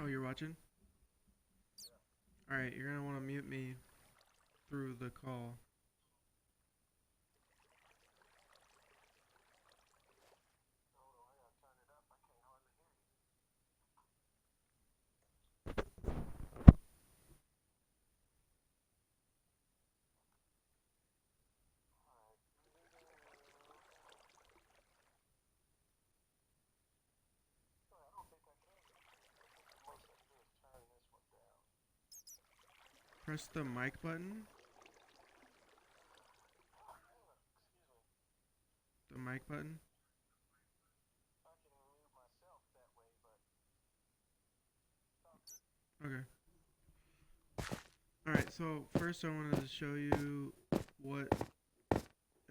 Oh, you're watching? Alright, you're gonna want to mute me through the call. Press the mic button. The mic button. Okay. Alright, so first I wanted to show you what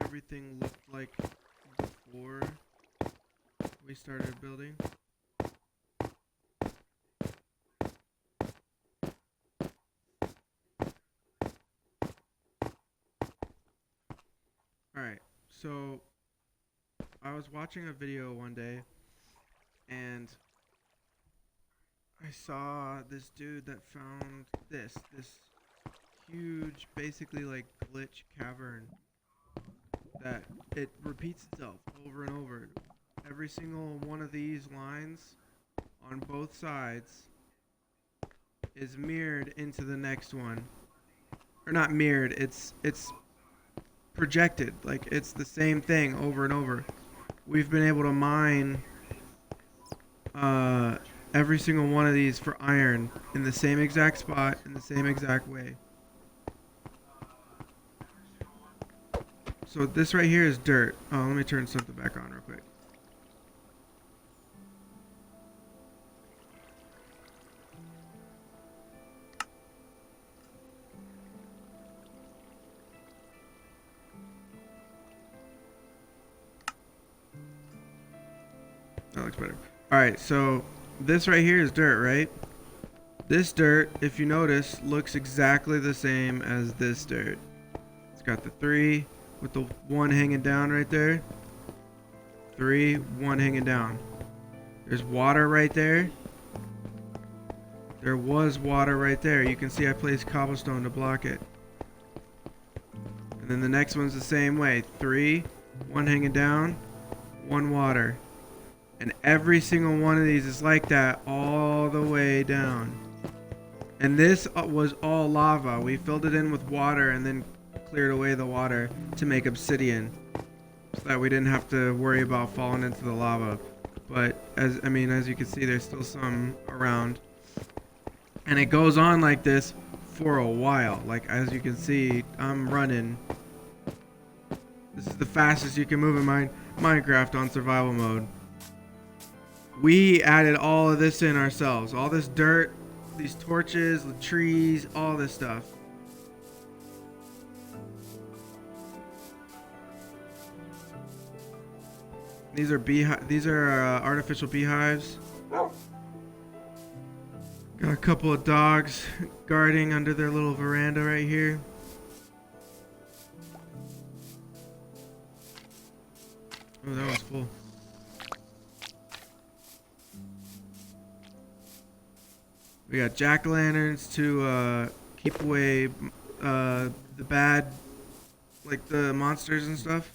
everything looked like before we started building. Alright, so I was watching a video one day and I saw this dude that found this huge, basically like glitch cavern that it repeats itself over and over. Every single one of these lines on both sides is mirrored into the next one. Or not mirrored, it's projected. Like it's the same thing over and over. We've been able to mine uh every single one of these for iron in the same exact spot in the same exact way. So this right here is dirt. Oh, let me turn something back on real quick. That looks better. Alright, so this right here is dirt, right? This dirt, if you notice, looks exactly the same as this dirt. It's got the 3 with the 1 hanging down right there. 3, 1 hanging down. There's water right there. There was water right there. You can see I placed cobblestone to block it. And then the next one's the same way. 3, 1 hanging down, 1 water. And every single one of these is like that all the way down. And this was all lava. We filled it in with water and then cleared away the water to make obsidian, so that we didn't have to worry about falling into the lava. But as you can see, there's still some around. And it goes on like this for a while. Like as you can see, I'm running. This is the fastest you can move in Minecraft on survival mode. We added all of this in ourselves. All this dirt, these torches, the trees, all this stuff. These are artificial beehives. Got a couple of dogs guarding under their little veranda right here. Oh, that one's full. We got jack-o'-lanterns to keep away the bad, like the monsters and stuff.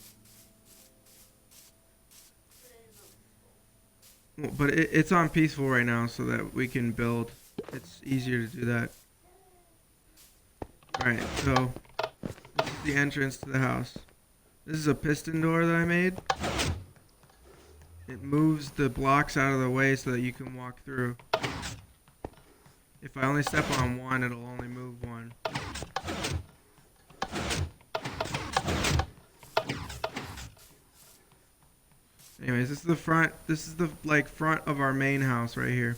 Well, but it's on peaceful right now so that we can build. It's easier to do that. Alright, so this is the entrance to the house. This is a piston door that I made. It moves the blocks out of the way so that you can walk through. If I only step on one, it'll only move one. Anyways, this is the front. This is the front of our main house right here.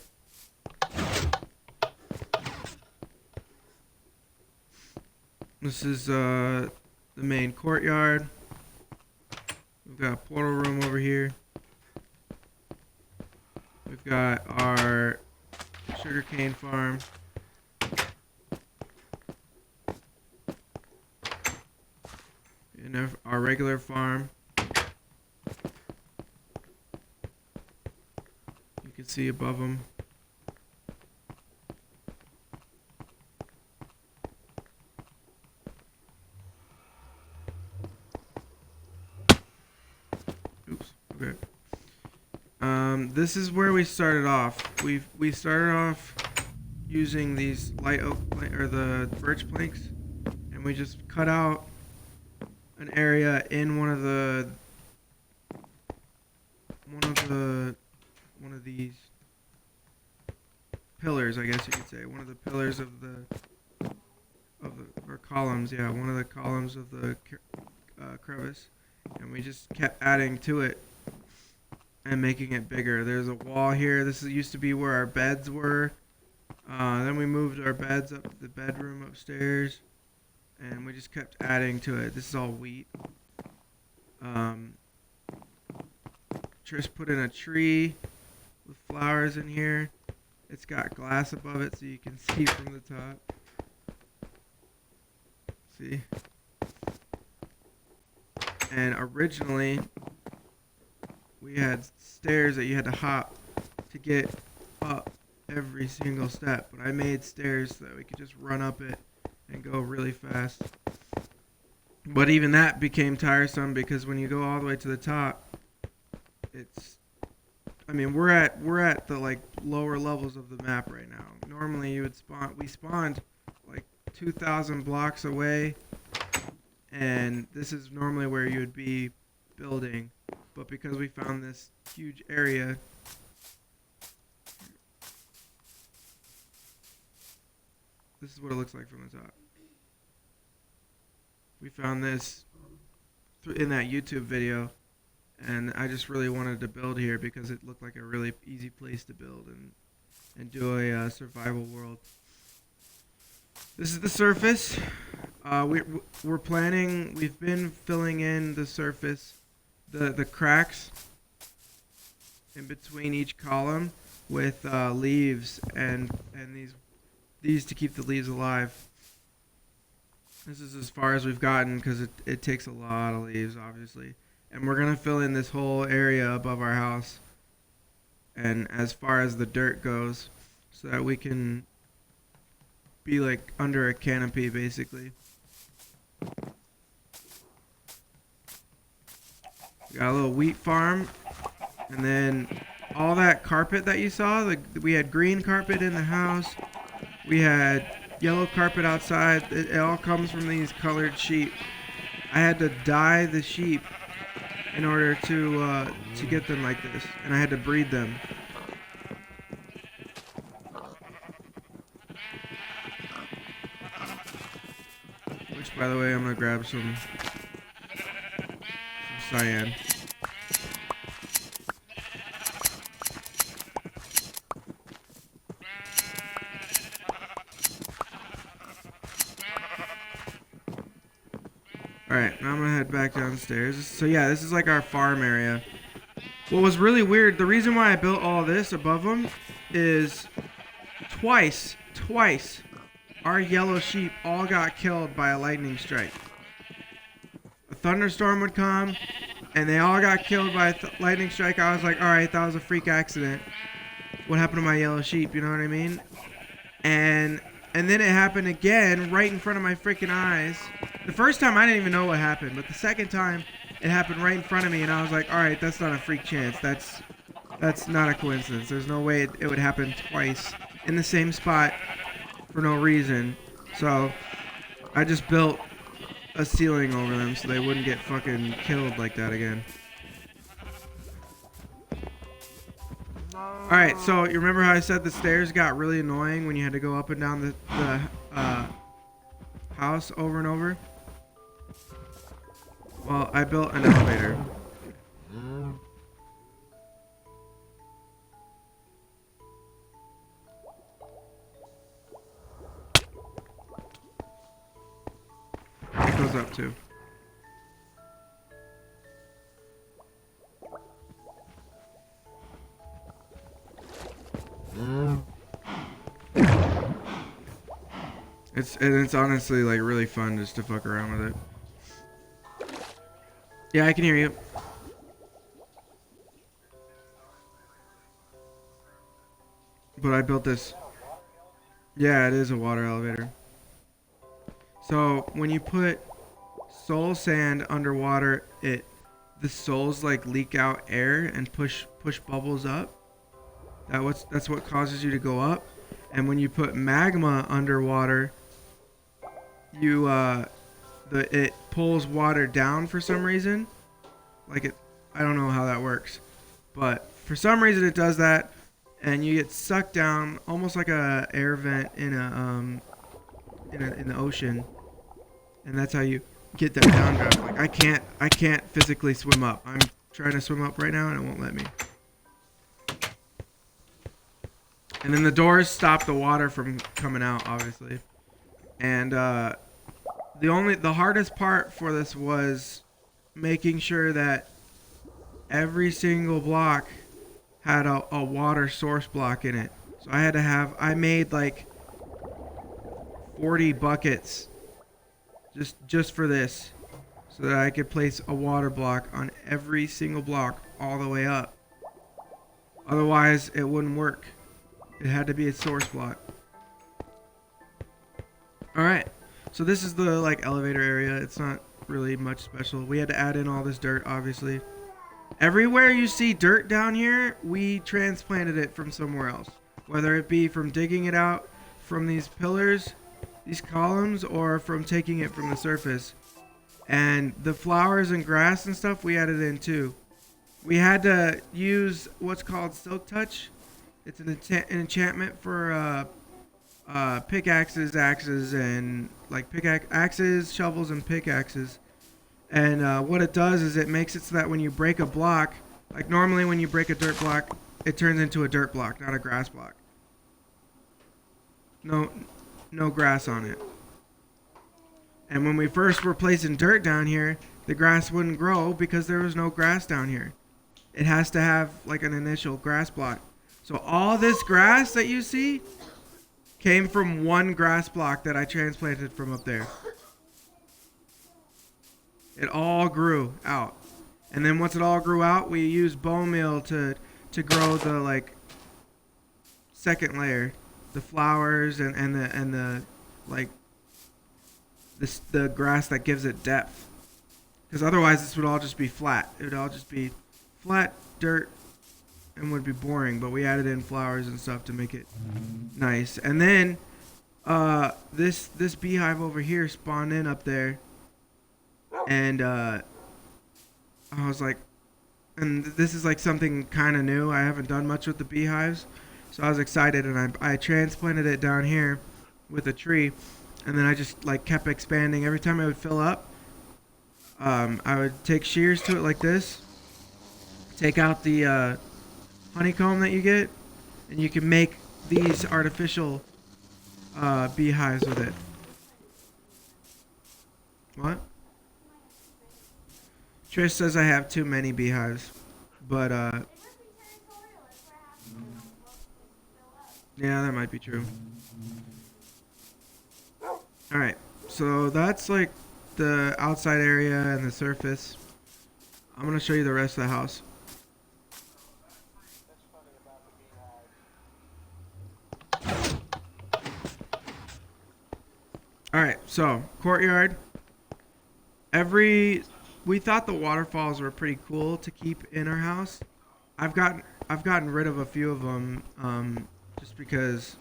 This is the main courtyard. We've got a portal room over here. We've got our sugarcane farm. And our regular farm. You can see above them. This is where we started off. We started off using these light oak or the birch planks, and we just cut out an area in one of these pillars, I guess you could say. One of the pillars of the or columns, yeah, one of the columns of the crevice, and we just kept adding to it and making it bigger. There's a wall here. This used to be where our beds were. Then we moved our beds up to the bedroom upstairs, and we just kept adding to it. This is all wheat. Trish put in a tree with flowers in here. It's got glass above it so you can see from the top. See? And originally, we had stairs that you had to hop to get up every single step. But I made stairs so that we could just run up it and go really fast. But even that became tiresome because when you go all the way to the top, I mean, we're at the like lower levels of the map right now. Normally we spawned like 2,000 blocks away, and this is normally where you would be building, but because we found this huge area, this is what it looks like from the top. We found this in that YouTube video, and I just really wanted to build here because it looked like a really easy place to build and do a survival world. This is the surface. We're planning. We've been filling in the surface, the cracks in between each column with leaves and these to keep the leaves alive. This is as far as we've gotten because it takes a lot of leaves, obviously. And we're going to fill in this whole area above our house and as far as the dirt goes so that we can be like under a canopy, basically. We got a little wheat farm, and then all that carpet that you saw, we had green carpet in the house. We had yellow carpet outside. It all comes from these colored sheep. I had to dye the sheep in order to get them like this, and I had to breed them. Which, by the way, I'm gonna grab some cyan. Alright, now I'm gonna head back downstairs. So yeah, this is like our farm area. What was really weird, the reason why I built all this above them is twice, our yellow sheep all got killed by a lightning strike. A thunderstorm would come, and they all got killed by a lightning strike. I was like, alright, that was a freak accident. What happened to my yellow sheep, you know what I mean? And then it happened again right in front of my freaking eyes. The first time I didn't even know what happened, but the second time it happened right in front of me, and I was like, all right, that's not a freak chance. That's not a coincidence. There's no way it would happen twice in the same spot for no reason. So I just built a ceiling over them so they wouldn't get fucking killed like that again. Alright, so you remember how I said the stairs got really annoying when you had to go up and down the house over and over? Well, I built an elevator. It goes up too. It's honestly like really fun just to fuck around with it. Yeah, I can hear you. But I built this. Yeah, it is a water elevator. So when you put soul sand underwater, the souls like leak out air and push bubbles up. That's what causes you to go up. And when you put magma underwater, it pulls water down for some reason. I don't know how that works, but for some reason it does that, and you get sucked down almost like a air vent in the ocean, and that's how you get that downdraft. Like I can't physically swim up. I'm trying to swim up right now and it won't let me. And then the doors stop the water from coming out, obviously. And the hardest part for this was making sure that every single block had a water source block in it. So I made like 40 buckets just for this, so that I could place a water block on every single block all the way up. Otherwise, it wouldn't work. It had to be a source block. Alright, so this is the like elevator area. It's not really much special. We had to add in all this dirt, obviously. Everywhere you see dirt down here, we transplanted it from somewhere else. Whether it be from digging it out from these pillars, these columns, or from taking it from the surface. And the flowers and grass and stuff we added in too. We had to use what's called Silk Touch. It's an enchantment for pickaxes, axes, and like axes, shovels, and pickaxes. And what it does is it makes it so that when you break a block, like normally when you break a dirt block, it turns into a dirt block, not a grass block. No grass on it. And when we first were placing dirt down here, the grass wouldn't grow because there was no grass down here. It has to have like an initial grass block. So all this grass that you see came from one grass block that I transplanted from up there. It all grew out. And then once it all grew out, we used bone meal to grow the like second layer, the flowers and the like the grass that gives it depth. Because otherwise this would all just be flat. It would all just be flat dirt and would be boring, but we added in flowers and stuff to make it nice. And then this beehive over here spawned in up there, and I was like, and this is like something kind of new. I haven't done much with the beehives, so I was excited, and I transplanted it down here with a tree, and then I just like kept expanding. Every time I would fill up, I would take shears to it like this, take out the honeycomb that you get, and you can make these artificial beehives with it. What? Trish says I have too many beehives, but yeah, that might be true. Alright, so that's like the outside area and the surface. I'm gonna show you the rest of the house. Alright, so courtyard. We thought the waterfalls were pretty cool to keep in our house. I've gotten rid of a few of them just because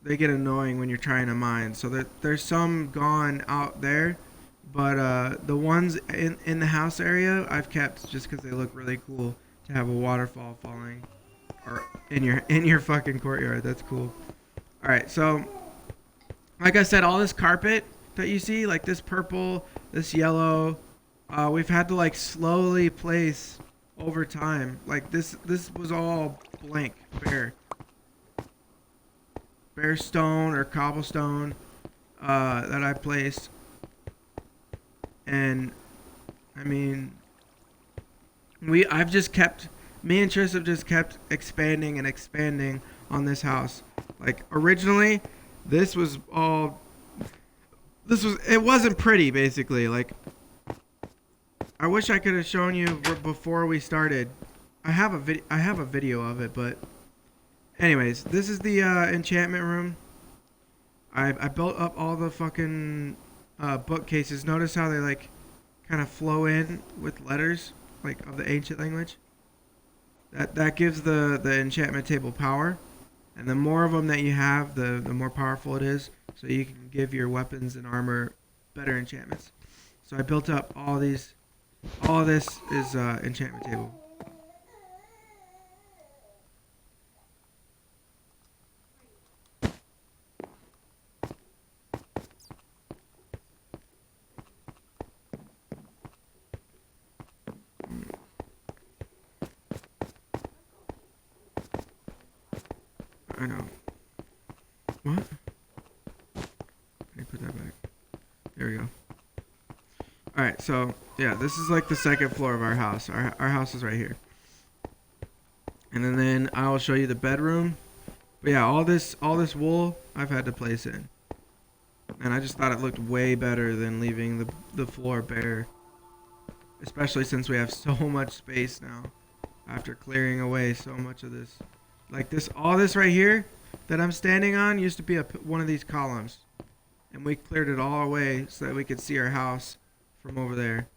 they get annoying when you're trying to mine. So there's some gone out there, but the ones in the house area I've kept just because they look really cool to have a waterfall falling or in your fucking courtyard. That's cool. All right, so like I said, all this carpet that you see, like this purple, this yellow, we've had to like slowly place over time. Like this was all blank, bare stone or cobblestone that I placed. And I mean, me and Tris have just kept expanding and expanding on this house. Like originally, it wasn't pretty, basically. Like, I wish I could have shown you before we started. I have a video of it, but anyways, this is the enchantment room. I built up all the fucking bookcases. Notice how they like kind of flow in with letters like of the ancient language. That gives the enchantment table power, and the more of them that you have, the more powerful it is. So you can give your weapons and armor better enchantments. So I built up all these. All of this is enchantment table. I know. What? Let me put that back. There we go. Alright, so, yeah, this is like the second floor of our house. Our house is right here. And then I will show you the bedroom. But yeah, all this wool I've had to place in. And I just thought it looked way better than leaving the floor bare. Especially since we have so much space now. After clearing away so much of this. Like this, all this right here that I'm standing on used to be one of these columns. And we cleared it all away so that we could see our house from over there.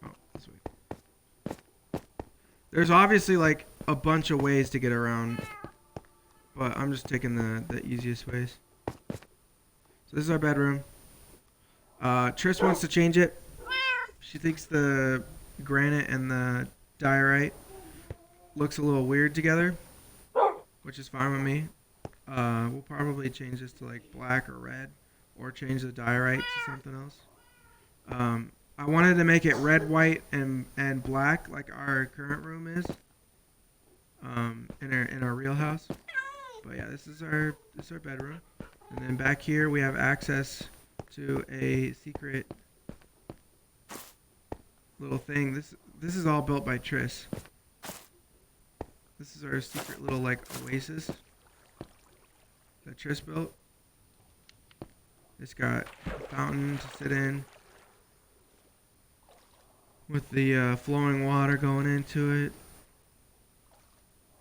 Oh, this way. There's obviously like a bunch of ways to get around. But I'm just taking the easiest ways. So this is our bedroom. Triss wants to change it. She thinks the granite and the diorite looks a little weird together, which is fine with me. We'll probably change this to like black or red, or change the diorite to something else. I wanted to make it red, white, and black like our current room is in our real house. But yeah, this is our bedroom, and then back here we have access to a secret little thing. This is all built by Triss. This is our secret little like oasis that Triss built. It's got a fountain to sit in with the flowing water going into it,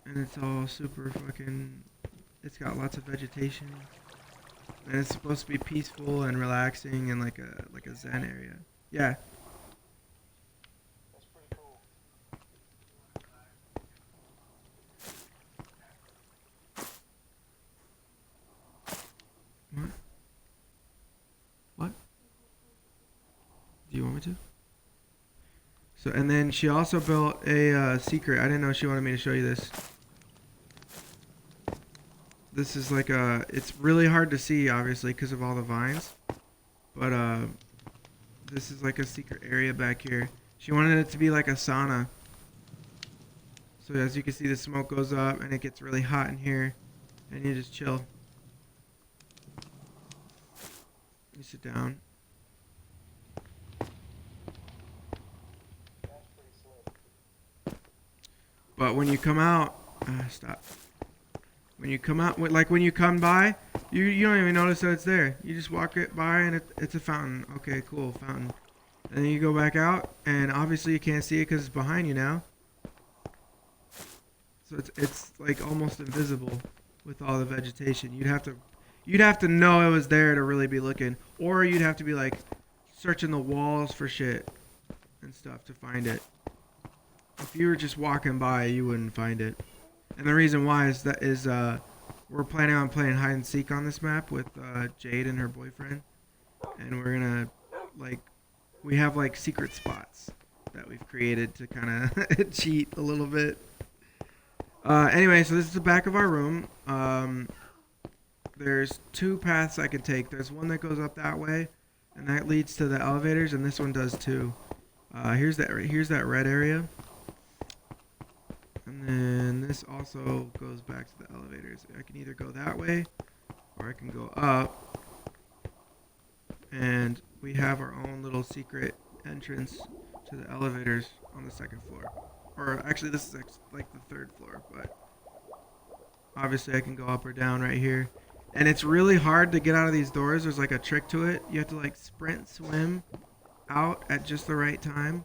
and it's all super fucking. It's got lots of vegetation, and it's supposed to be peaceful and relaxing and like a zen area. Yeah. What? Do you want me to? So, and then she also built a secret. I didn't know she wanted me to show you this. This is like it's really hard to see, obviously, because of all the vines. But this is like a secret area back here. She wanted it to be like a sauna. So as you can see, the smoke goes up and it gets really hot in here, and you just chill. You sit down. But when you come out, stop. When you come out, like when you come by, you don't even notice that it's there. You just walk it by and it's a fountain. Okay, cool, fountain. And then you go back out, and obviously you can't see it because it's behind you now. So it's like almost invisible with all the vegetation. You'd have to know it was there to really be looking, or you'd have to be like searching the walls for shit and stuff to find it. If you were just walking by, you wouldn't find it. And the reason why is we're planning on playing hide and seek on this map with Jade and her boyfriend, and we're gonna we have like secret spots that we've created to kind of cheat a little bit. Anyway, so this is the back of our room. There's two paths I can take. There's one that goes up that way, and that leads to the elevators, and this one does too. Here's that red area. And then this also goes back to the elevators. I can either go that way, or I can go up. And we have our own little secret entrance to the elevators on the second floor. Or actually, this is like the third floor, but obviously I can go up or down right here. And it's really hard to get out of these doors. There's like a trick to it. You have to like sprint, swim out at just the right time.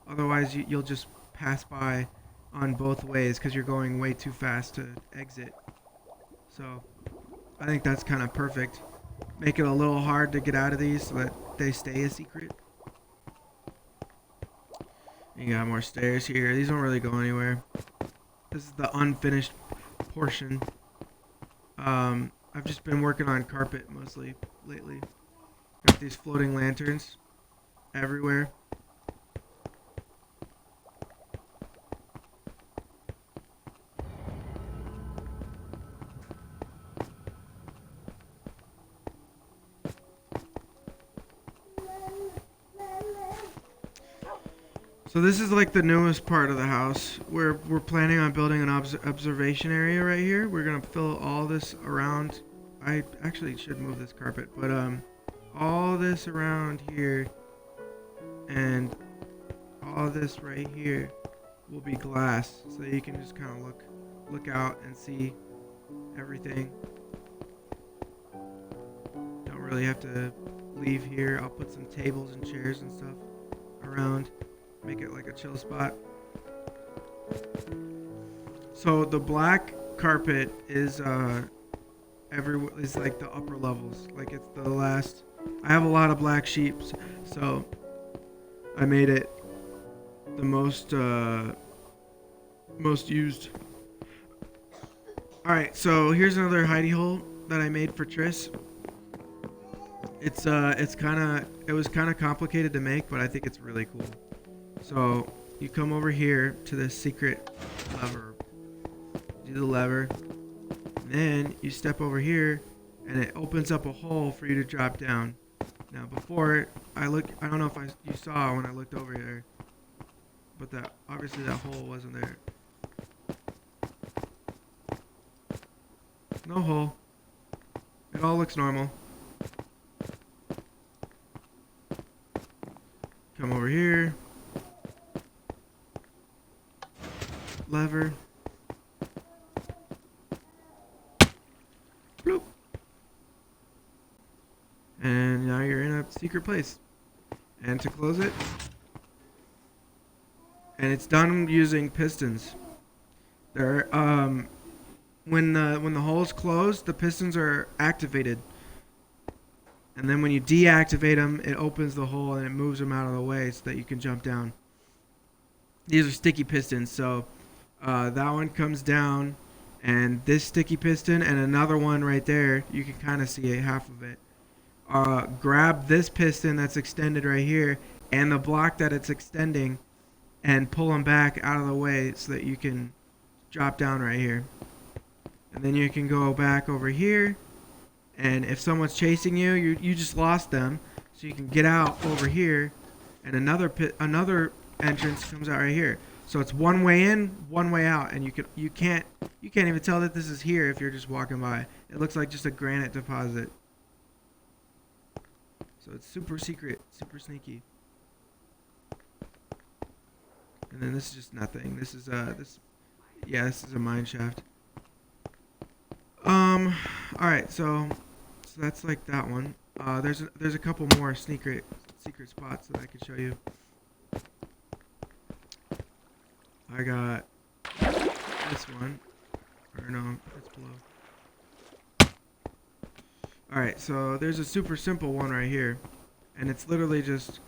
Otherwise, you'll just pass by on both ways because you're going way too fast to exit. So I think that's kind of perfect. make it a little hard to get out of these so that they stay a secret. You got more stairs here. These don't really go anywhere. This is the unfinished portion. I've just been working on carpet mostly lately. Got these floating lanterns everywhere. So this is like the newest part of the house. We're planning on building an observation area right here. We're gonna fill all this around. I actually should move this carpet, but all this around here and all this right here will be glass, so you can just kind of look out and see everything. Don't really have to leave here. I'll put some tables and chairs and stuff around. Make it like a chill spot. So the black carpet is is like the upper levels. Like it's the last. I have a lot of black sheep, so I made it the most used. All right, so here's another hidey hole that I made for Triss. It was kind of complicated to make, but I think it's really cool. So you come over here to the secret lever, do the lever, and then you step over here and it opens up a hole for you to drop down. Now before I don't know if you saw when I looked over there, but obviously that hole wasn't there. No hole. It all looks normal. Come over here. Lever. Bloop. And now you're in a secret place. And to close it, and it's done using pistons. There, when the hole's closed, the pistons are activated. And then when you deactivate them, it opens the hole and it moves them out of the way so that you can jump down. These are sticky pistons, so that one comes down, and this sticky piston and another one right there, you can kind of see half of it. Grab this piston that's extended right here and the block that it's extending and pull them back out of the way so that you can drop down right here. And then you can go back over here, and if someone's chasing you, you just lost them, so you can get out over here, and another entrance comes out right here. So it's one way in, one way out, and you can't even tell that this is here if you're just walking by. It looks like just a granite deposit. So it's super secret, super sneaky. And then this is just nothing. This is this is a mine shaft. All right, so that's like that one. There's a couple more secret spots that I could show you. I got this one, or no, it's below. Alright, so there's a super simple one right here, and it's literally just,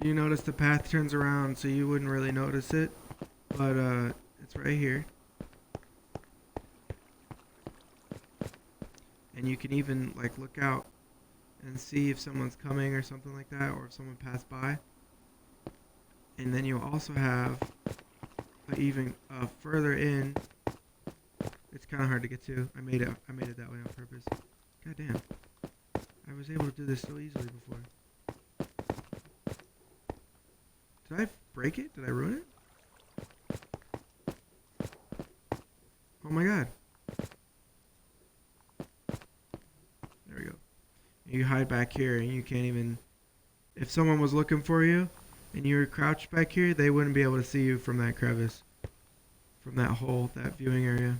you notice the path turns around so you wouldn't really notice it, but it's right here. And you can even like look out and see if someone's coming or something like that, or if someone passed by. And then you also have even further in. It's kind of hard to get to. I made it that way on purpose. God damn. I was able to do this so easily before. Did I break it? Did I ruin it? Oh my god. There we go. You hide back here and you can't even, if someone was looking for you and you were crouched back here, they wouldn't be able to see you from that crevice, from that hole, that viewing area.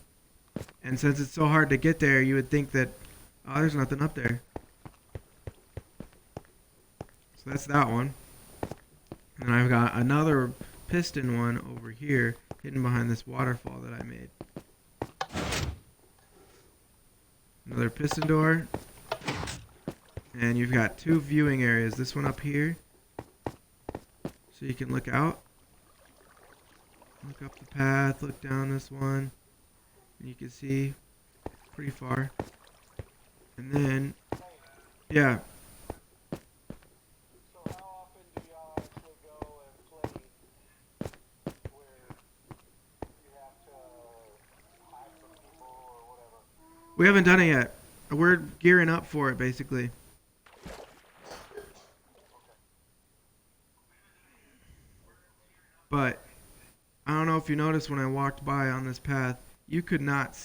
And since it's so hard to get there, you would think that, oh, there's nothing up there. So that's that one. And I've got another piston one over here, hidden behind this waterfall that I made. Another piston door. And you've got 2 viewing areas. This one up here, so you can look out. Look up the path, look down this one, and you can see pretty far. And then, yeah. So how often do y'all actually go and play where you have to hide from people or whatever? We haven't done it yet. We're gearing up for it, basically. But I don't know if you noticed when I walked by on this path, you could not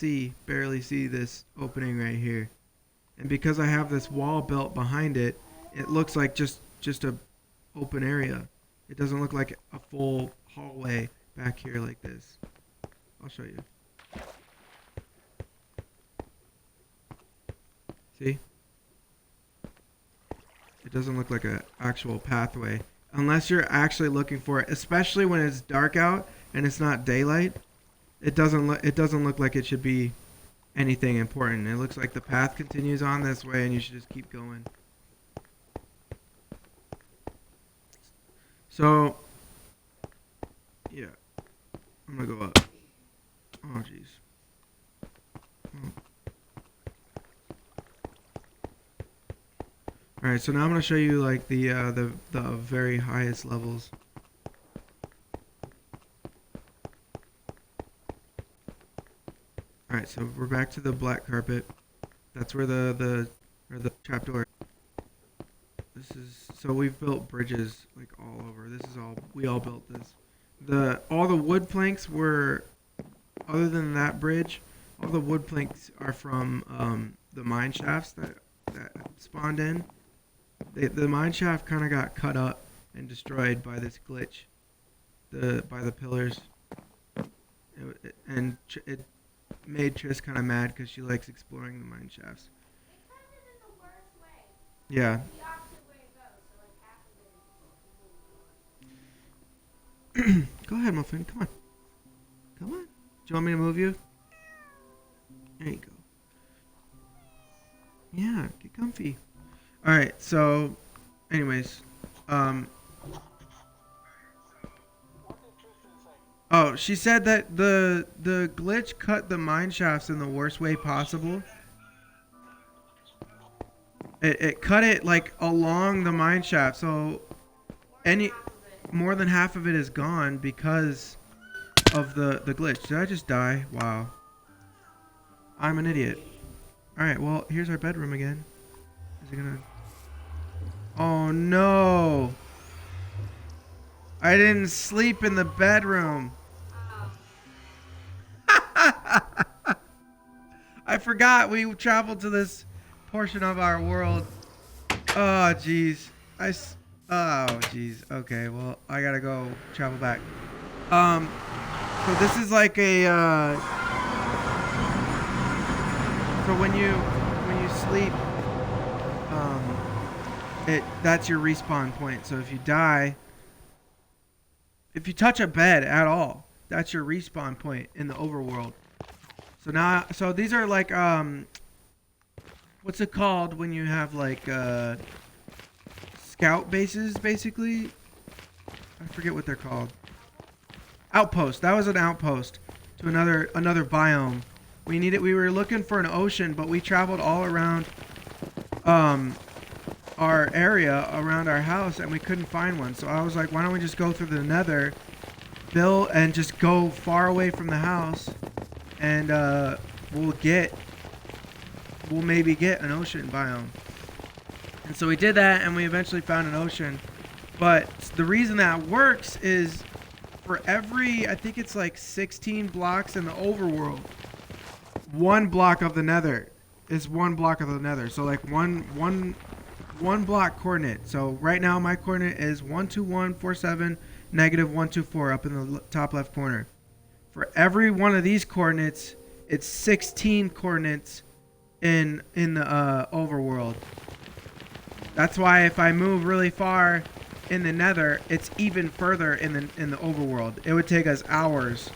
barely see this opening right here. And because I have this wall built behind it, it looks like just a open area. It doesn't look like a full hallway back here like this. I'll show you. See? It doesn't look like an actual pathway. Unless you're actually looking for it, especially when it's dark out and it's not daylight, it doesn't look like it should be anything important. It looks like the path continues on this way and you should just keep going. So, yeah. I'm gonna go up. Oh, jeez. Oh. Alright, so now I'm going to show you like the very highest levels. Alright, so we're back to the black carpet. That's where the trapdoor. This is, so we've built bridges like all over. This is all, we all built this. All the wood planks were, other than that bridge, all the wood planks are from the mine shafts that spawned in. The mine shaft kind of got cut up and destroyed by this glitch, by the pillars, it made Triss kind of mad because she likes exploring the mine shafts. They found it in the worst way. Yeah. The opposite way it goes, so like half of it is Go ahead, muffin. Come on. Come on. Do you want me to move you? There you go. Yeah, get comfy. Alright, so, anyways, What did Tristan say? oh, she said that the glitch cut the mine shafts in the worst way possible. It cut it like along the mine shaft, so more than half of it is gone because of the glitch. Did I just die? Wow. I'm an idiot. Alright, well, here's our bedroom again. Is it gonna... Oh no! I didn't sleep in the bedroom. I forgot we traveled to this portion of our world. Oh jeez. Oh jeez. Okay, well I gotta go travel back. So this is like a so when you sleep, that's your respawn point. So if you die, if you touch a bed at all, that's your respawn point in the overworld. So these are like what's it called when you have like scout bases basically? I forget what they're called. Outpost. That was an outpost to another biome. We were looking for an ocean, but we traveled all around our area around our house and we couldn't find one. So I was like, why don't we just go through the nether, build, and just go far away from the house, and we'll maybe get an ocean biome. And so we did that and we eventually found an ocean. But the reason that works is for every, I think it's like 16 blocks in the overworld, one block of the nether is one block of the nether. So like one block coordinate. So right now my coordinate is 12147 negative 124 up in the top left corner. For every one of these coordinates, it's 16 coordinates in the overworld. That's why if I move really far in the nether, it's even further in the overworld. It would take us hours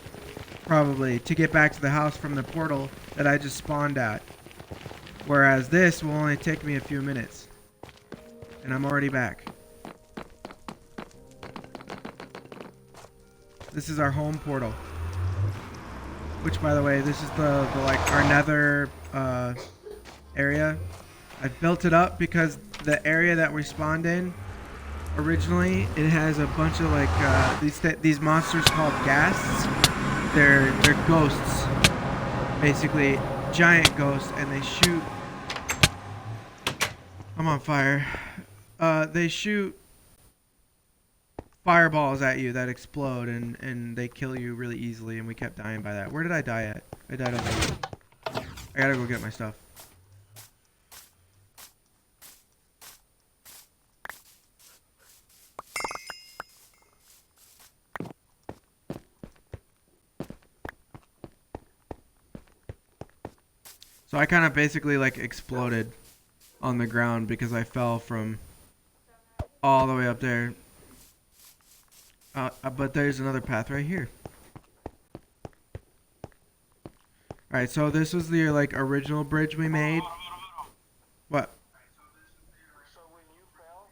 probably to get back to the house from the portal that I just spawned at. Whereas this will only take me a few minutes. And I'm already back. This is our home portal. Which, by the way, this is the like our nether area. I've built it up because the area that we spawned in originally, it has a bunch of like these monsters called ghasts. They're ghosts, basically giant ghosts, and they shoot. I'm on fire. They shoot fireballs at you that explode, and they kill you really easily, and we kept dying by that. Where did I die at? I died over here. I gotta go get my stuff. So I kind of basically like exploded on the ground because I fell from all the way up there. But there's another path right here. Alright, so this was the like original bridge we made. What? So when you fell,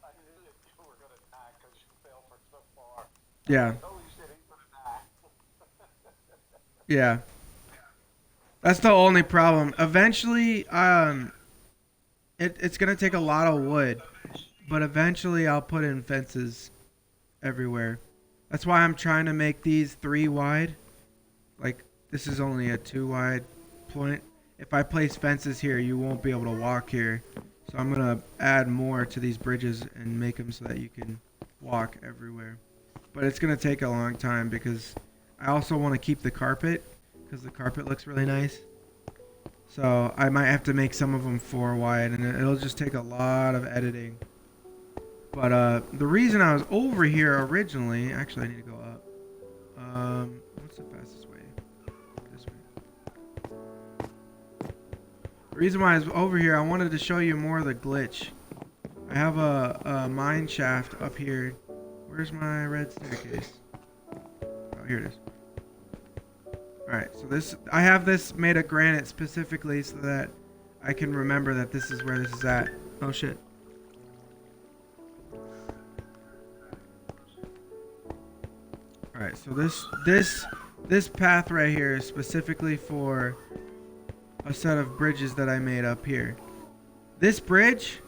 I knew that you were gonna die because you fell from so far. Yeah. Oh, you said he's gonna die. Yeah. That's the only problem. Eventually, it's gonna take a lot of wood, but eventually I'll put in fences everywhere. That's why I'm trying to make these 3 wide. Like, this is only a 2 wide point. If I place fences here, you won't be able to walk here. So I'm gonna add more to these bridges and make them so that you can walk everywhere. But it's gonna take a long time because I also want to keep the carpet because the carpet looks really nice. So I might have to make some of them 4 wide, and it'll just take a lot of editing. But the reason I was over here originally, actually I need to go up. What's the fastest way? This way. The reason why I was over here, I wanted to show you more of the glitch. I have a mine shaft up here. Where's my red staircase? Oh, here it is. Alright, so I have this made of granite specifically so that I can remember that this is where this is at. Oh shit. Alright, so this path right here is specifically for a set of bridges that I made up here. This bridge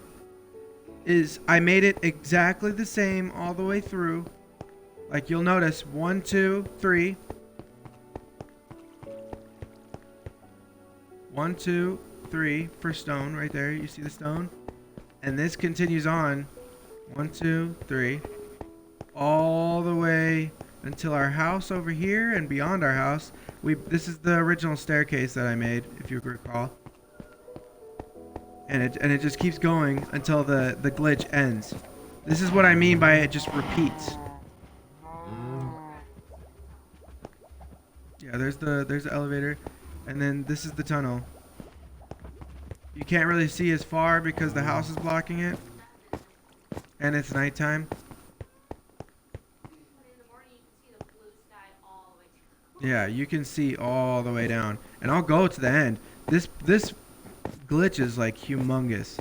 I made it exactly the same all the way through. Like you'll notice 1, 2, 3. 1, 2, 3 for stone right there. You see the stone? And this continues on 1, 2, 3 all the way until our house over here and beyond our house. This is the original staircase that I made, if you recall. And it just keeps going until the glitch ends. This is what I mean by it just repeats. Yeah, there's the elevator. And then this is the tunnel. You can't really see as far because the house is blocking it. And it's nighttime. But in the morning, you can see the blue sky all the way down. Yeah, you can see all the way down. And I'll go to the end. This glitch is like humongous.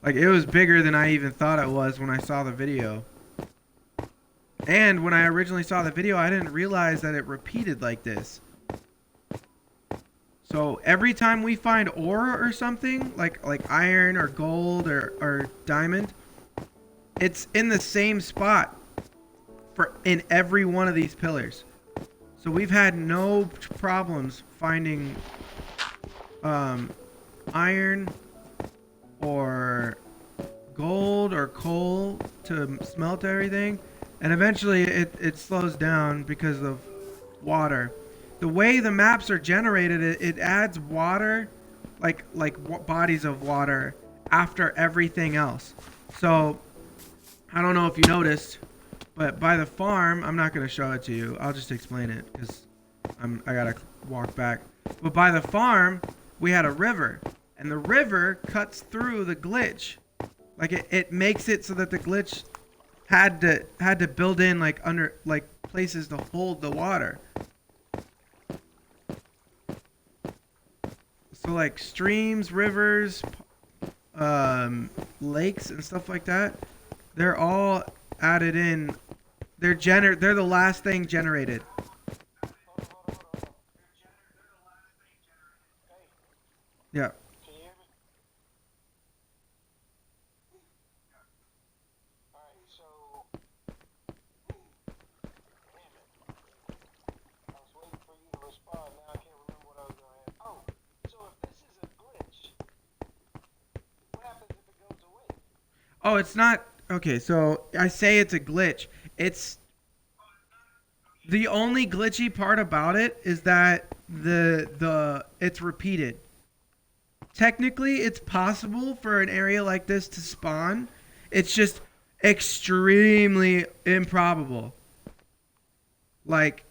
Like it was bigger than I even thought it was when I saw the video. And when I originally saw the video, I didn't realize that it repeated like this. So every time we find ore or something, like iron or gold or diamond, it's in the same spot in every one of these pillars. So we've had no problems finding iron or gold or coal to smelt everything. And eventually it slows down because of water. The way the maps are generated, it adds water, like bodies of water after everything else. So I don't know if you noticed, but by the farm, I'm not going to show it to you. I'll just explain it because I got to walk back. But by the farm, we had a river, and the river cuts through the glitch. Like it makes it so that the glitch had to build in under places to hold the water. So like streams, rivers, lakes and stuff like that, they're all added in. They're the last thing generated. Yeah. Can you hear me? Alright, so damn it. I was waiting for you to respond, now I can't remember what I was gonna ask. Oh, so if this is a glitch, what happens if it goes away? Oh, it's not. Okay, so I say it's a glitch. It's the only glitchy part about it is that it's repeated. Technically, it's possible for an area like this to spawn. It's just extremely improbable. Like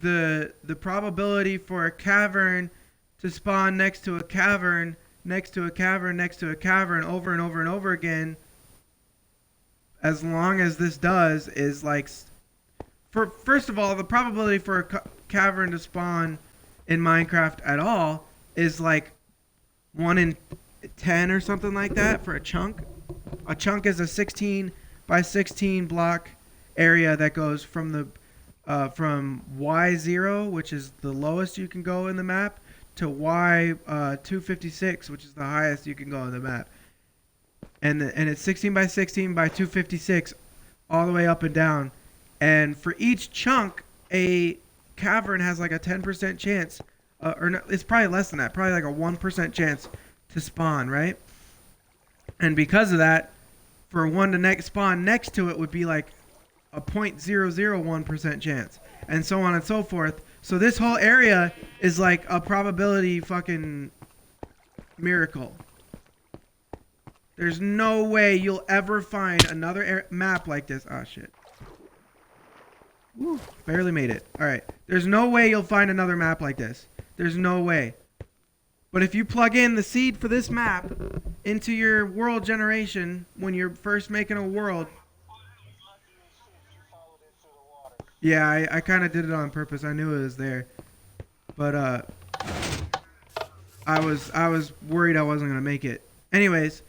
the probability for a cavern to spawn next to a cavern, next to a cavern, next to a cavern over and over and over again, as long as this does, is like, for first of all, the probability for a cavern to spawn in Minecraft at all is like 1 in 10 or something like that for a chunk. A chunk is a 16 by 16 block area that goes from the from Y0, which is the lowest you can go in the map, to Y256, which is the highest you can go in the map. And it's 16 by 16 by 256 all the way up and down. And for each chunk, a cavern has like a 10% chance, or no, it's probably less than that, probably like a 1% chance to spawn, right? And because of that, for one to spawn next to it would be like a 0.001% chance, and so on and so forth. So this whole area is like a probability fucking miracle. There's no way you'll ever find another map like this. Oh shit. Woo, barely made it. Alright. There's no way you'll find another map like this. There's no way. But if you plug in the seed for this map into your world generation when you're first making a world. Yeah, I kind of did it on purpose. I knew it was there. But I was worried I wasn't going to make it. Anyways,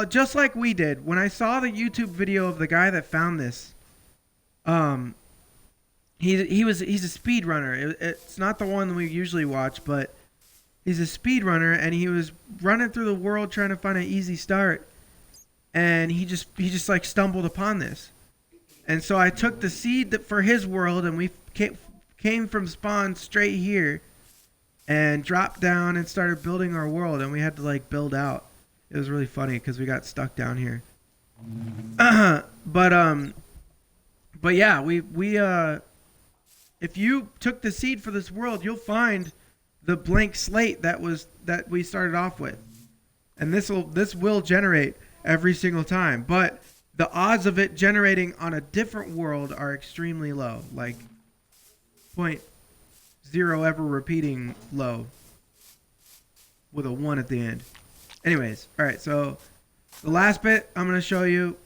just like we did, when I saw the YouTube video of the guy that found this, he's a speedrunner. It's not the one we usually watch, but he's a speedrunner, and he was running through the world trying to find an easy start, and he just like stumbled upon this. And so I took the seed for his world, and we came from spawn straight here and dropped down and started building our world, and we had to like build out. It was really funny because we got stuck down here. But yeah, we if you took the seed for this world, you'll find the blank slate that we started off with, and this will generate every single time. But the odds of it generating on a different world are extremely low, like 0.0 ever repeating low, with a 1 at the end. Anyways, all right. So the last bit I'm gonna show you.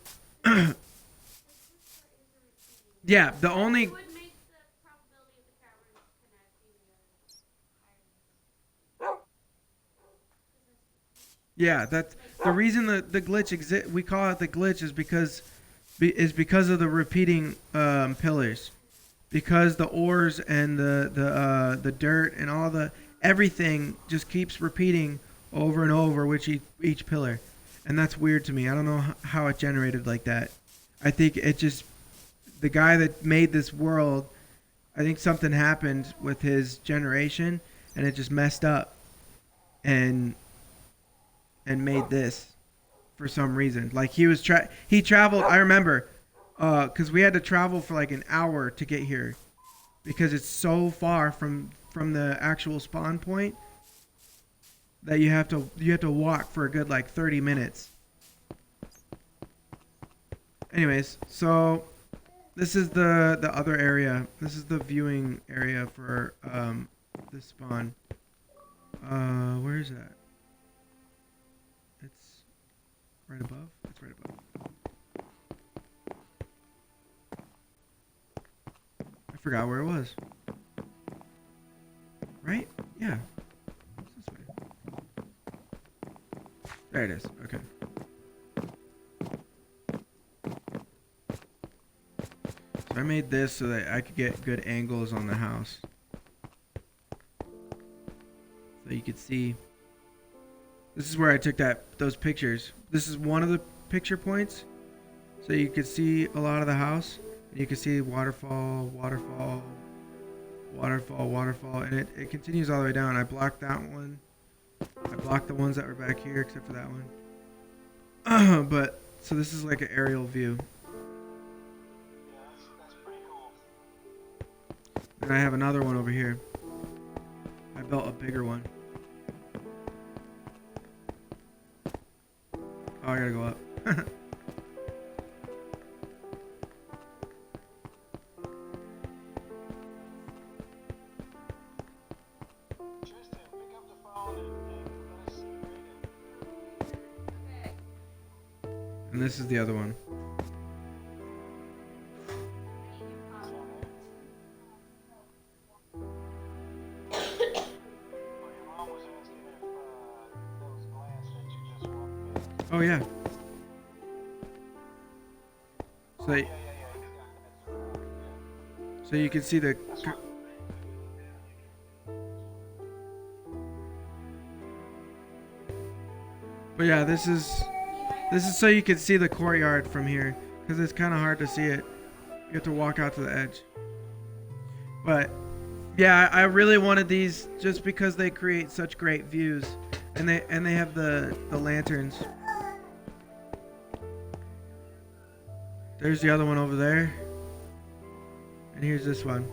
Yeah, the only. It would make the probability of the caverns connecting Yeah, that's the reason the glitch exists. We call it the glitch is because of the repeating pillars, because the ores and the dirt and all everything just keeps repeating over and over with each pillar, and that's weird to me. I don't know how it generated like that. I think it just, the guy that made this world, I think something happened with his generation and it just messed up and made this for some reason. Like he traveled, I remember, cuz we had to travel for like an hour to get here because it's so far from the actual spawn point that you have to walk for a good like 30 minutes. Anyways, so this is the other area. This is the viewing area for this spawn. Where is that? It's right above. It's right above. I forgot where it was. Yeah. It's this way. There it is. Okay. So I made this so that I could get good angles on the house. So you could see. This is where I took those pictures. This is one of the picture points. So you could see a lot of the house. And you can see waterfall, waterfall, waterfall, waterfall. And it continues all the way down. I blocked that one. I blocked the ones that were back here except for that one. But, so this is like an aerial view. Yeah, that's pretty cool. And I have another one over here. I built a bigger one. Oh, I gotta go up. Tristan, pick up the phone and let us see Raiden. Okay. And this is the other one. I need your phone. Oh, your mom was asking if there was glass that you just walked past. Oh, yeah. So, Yeah, exactly. Yeah. so you can see the. That's what. But yeah, this is so you can see the courtyard from here, because it's kind of hard to see it. You have to walk out to the edge. But yeah, I really wanted these just because they create such great views, and they have the lanterns. There's the other one over there, and here's this one.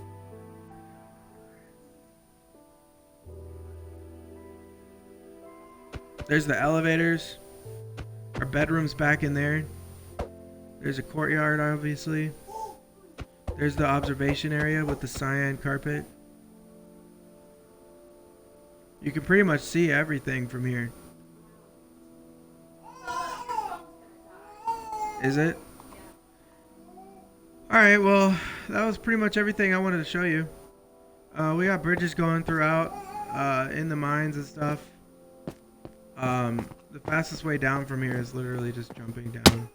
There's the elevators. Our bedroom's back in there. There's a courtyard, obviously. There's the observation area with the cyan carpet. You can pretty much see everything from here. Is it? Alright, well, that was pretty much everything I wanted to show you. We got bridges going throughout, in the mines and stuff. The fastest way down from here is literally just jumping down.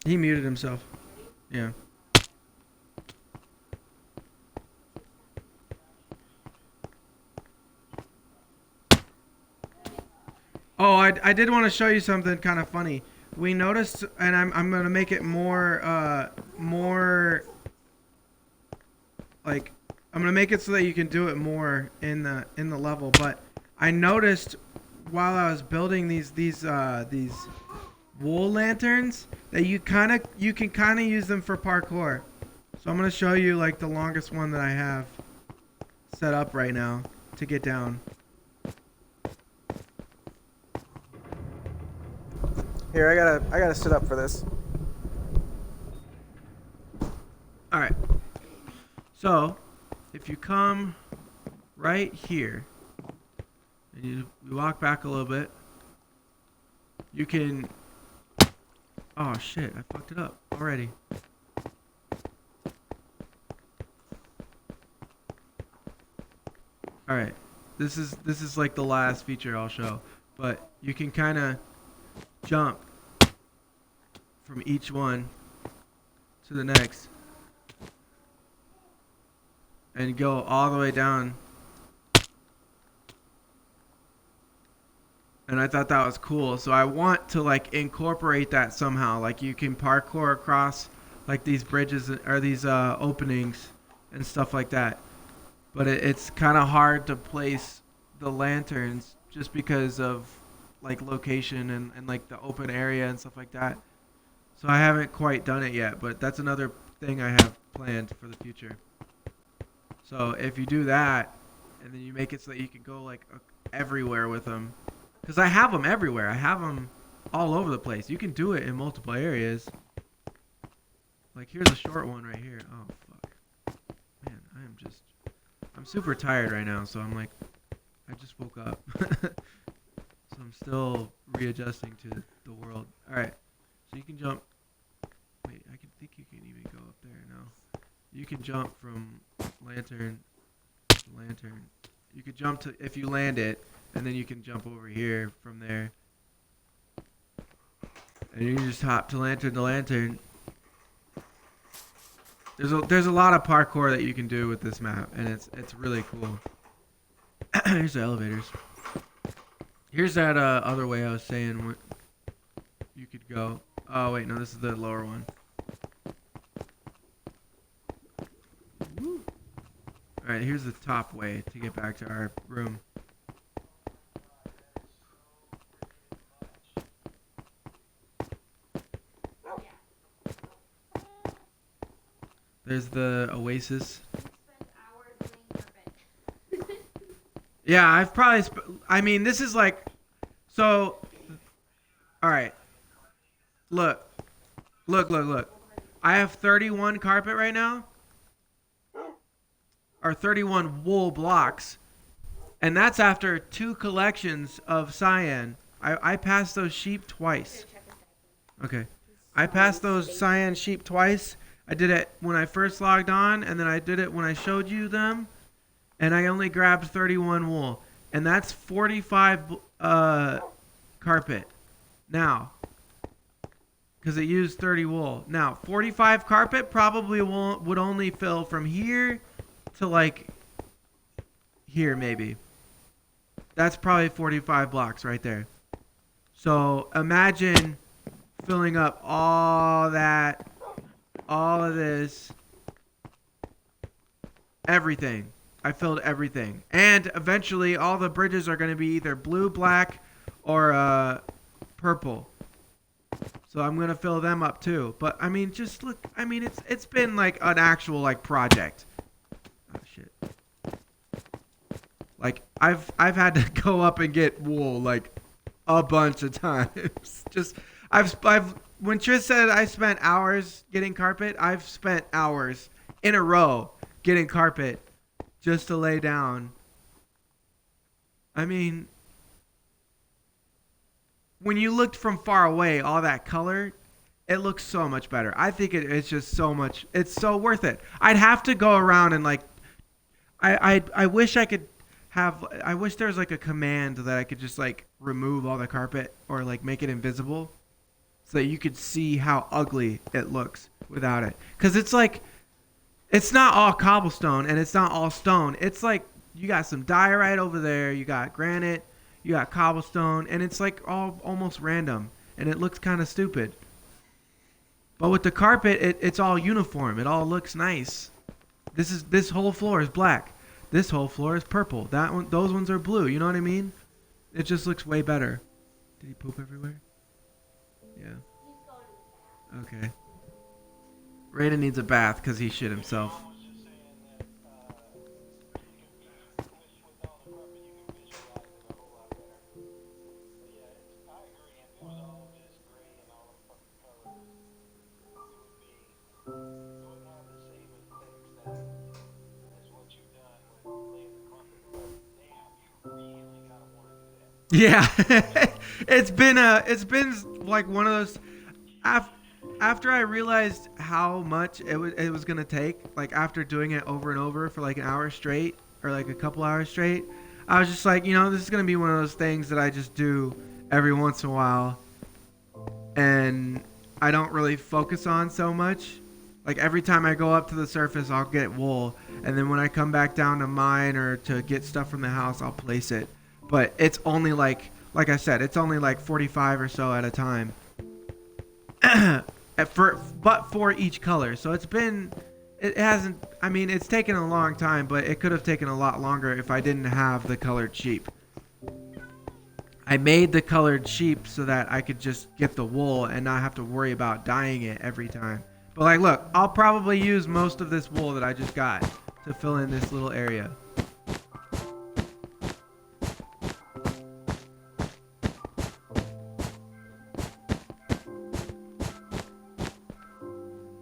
He muted himself. Yeah. Oh, I did want to show you something kind of funny. We noticed, and I'm gonna make it more like, I'm gonna make it so that you can do it more in the level. But I noticed while I was building these wool lanterns that you can kind of use them for parkour. So I'm gonna show you like the longest one that I have set up right now to get down. Here, I gotta sit up for this. All right. So, if you come right here and you walk back a little bit, you can. Oh shit! I fucked it up already. All right. This is like the last feature I'll show, but you can kind of jump from each one to the next and go all the way down. And I thought that was cool, so I want to like incorporate that somehow. Like you can parkour across like these bridges or these openings and stuff like that. But it's kind of hard to place the lanterns just because of like location and like the open area and stuff like that. So I haven't quite done it yet, but that's another thing I have planned for the future. So if you do that, and then you make it so that you can go like everywhere with them, because I have them everywhere. I have them all over the place. You can do it in multiple areas. Like here's a short one right here. Oh fuck, man, I'm super tired right now, so I'm like I just woke up. So I'm still readjusting to the world. Alright. So you can jump. Wait, I can think you can even go up there now. You can jump from lantern to lantern. You could jump to if you land it, and then you can jump over here from there. And you just hop to lantern to lantern. There's a lot of parkour that you can do with this map, and it's really cool. Here's the elevators. Here's that other way I was saying you could go. Oh wait, no, this is the lower one. Woo. All right, here's the top way to get back to our room. There's the oasis. Spend hours laying carpet. Yeah, I've probably. I mean, this is like. So. All right. Look. Look. I have 31 carpet right now. Or 31 wool blocks. And that's after 2 collections of cyan. I passed those sheep twice. Okay. I passed those cyan sheep twice. I did it when I first logged on, and then I did it when I showed you them. And I only grabbed 31 wool. And that's 45 carpet. Now. Because it used 30 wool. Now, 45 carpet probably would only fill from here to like here maybe. That's probably 45 blocks right there. So imagine filling up all that, all of this, everything. I filled everything. And eventually all the bridges are going to be either blue, black, or purple. So I'm going to fill them up too. But I mean, just look, I mean, it's been like an actual like project. Oh shit. Like I've had to go up and get wool like a bunch of times. Just I've when Trish said I spent hours getting carpet, I've spent hours in a row getting carpet just to lay down. I mean, when you looked from far away, all that color, it looks so much better. I think it's just so much. It's so worth it. I'd have to go around and like, I wish I could have. I wish there was like a command that I could just like remove all the carpet or like make it invisible, so that you could see how ugly it looks without it. Cause it's like, it's not all cobblestone and it's not all stone. It's like you got some diorite over there. You got granite. You got cobblestone, and it's like all almost random, and it looks kind of stupid. But with the carpet, it's all uniform. It all looks nice. This whole floor is black. This whole floor is purple. That one, those ones are blue. You know what I mean? It just looks way better. Did he poop everywhere? Yeah. He's going to the bath. Okay. Raiden needs a bath because he shit himself. Yeah, it's been like one of those. After I realized how much it was gonna take, like after doing it over and over for like an hour straight or like a couple hours straight, I was just like, you know, this is gonna be one of those things that I just do every once in a while, and I don't really focus on so much. Like every time I go up to the surface, I'll get wool, and then when I come back down to mine or to get stuff from the house, I'll place it. But it's only like I said, it's only like 45 or so at a time. But for each color. So it hasn't, I mean, it's taken a long time, but it could have taken a lot longer if I didn't have the colored sheep. I made the colored sheep so that I could just get the wool and not have to worry about dyeing it every time. But like, look, I'll probably use most of this wool that I just got to fill in this little area.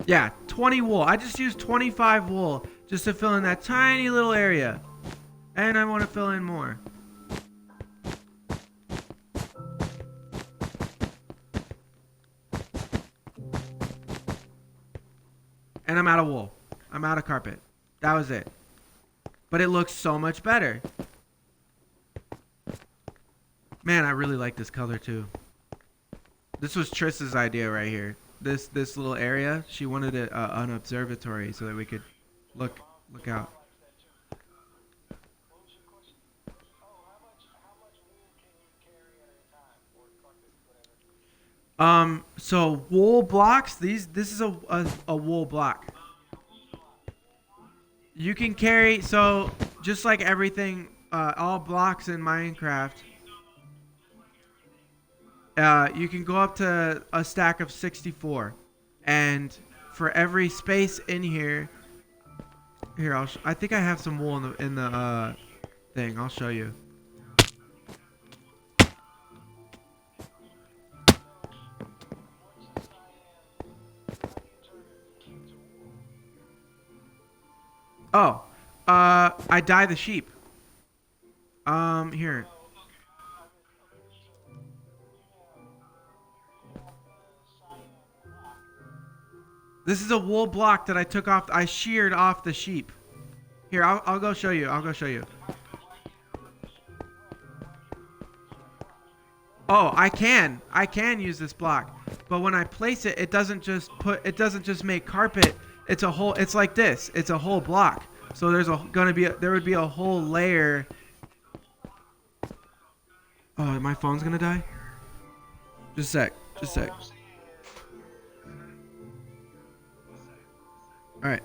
Yeah, 20 wool. I just used 25 wool just to fill in that tiny little area. And I want to fill in more. And I'm out of wool. I'm out of carpet. That was it. But it looks so much better. Man, I really like this color too. This was Triss's idea right here. This little area, she wanted it an observatory so that we could look out. What was your question? Oh, how much wool can you carry at a time, or carpet, whatever? So wool blocks. This is a wool block. You can carry, so just like everything, all blocks in Minecraft. You can go up to a stack of 64, and for every space in here, I think I have some wool in the thing. I'll show you. Oh, I dye the sheep. Here. This is a wool block that I took off. I sheared off the sheep. Here, I'll go show you. I'll go show you. Oh, I can use this block, but when I place it, it doesn't just make carpet. It's a whole. It's like this. It's a whole block. So there would be a whole layer. Oh, my phone's gonna die. Just a sec. All right.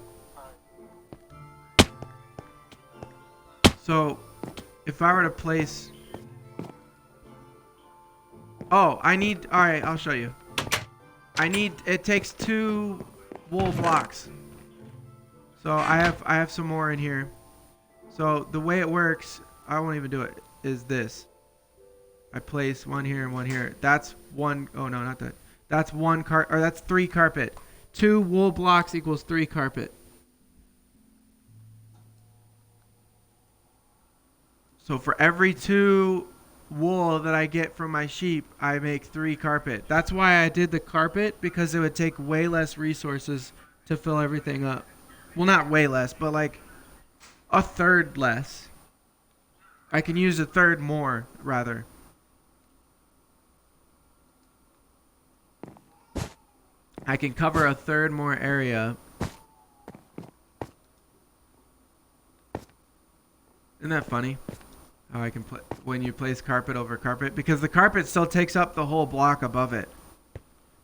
So, if I were to place. Oh, all right, I'll show you. It takes 2 wool blocks. So I have some more in here. So the way it works, I won't even do it, is this. I place one here and one here. That's one, oh no, not that. That's that's 3 carpet. 2 wool blocks equals 3 carpet. So for every 2 wool that I get from my sheep, I make 3 carpet. That's why I did the carpet, because it would take way less resources to fill everything up. Well, not way less, but like a third less. I can use a third more, rather. I can cover a third more area. Isn't that funny? How I can when you place carpet over carpet, because the carpet still takes up the whole block above it.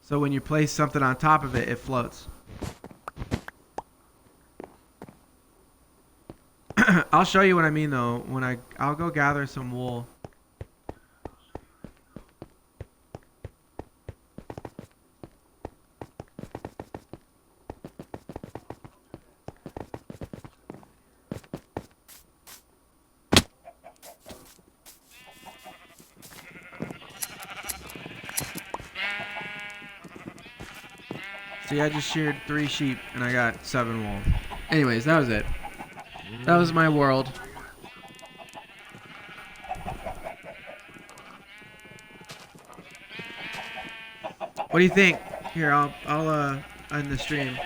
So when you place something on top of it, it floats. I'll show you what I mean though when I'll go gather some wool. See, I just sheared 3 sheep and I got 7 wool. Anyways, that was it. That was my world. What do you think? Here, I'll end the stream.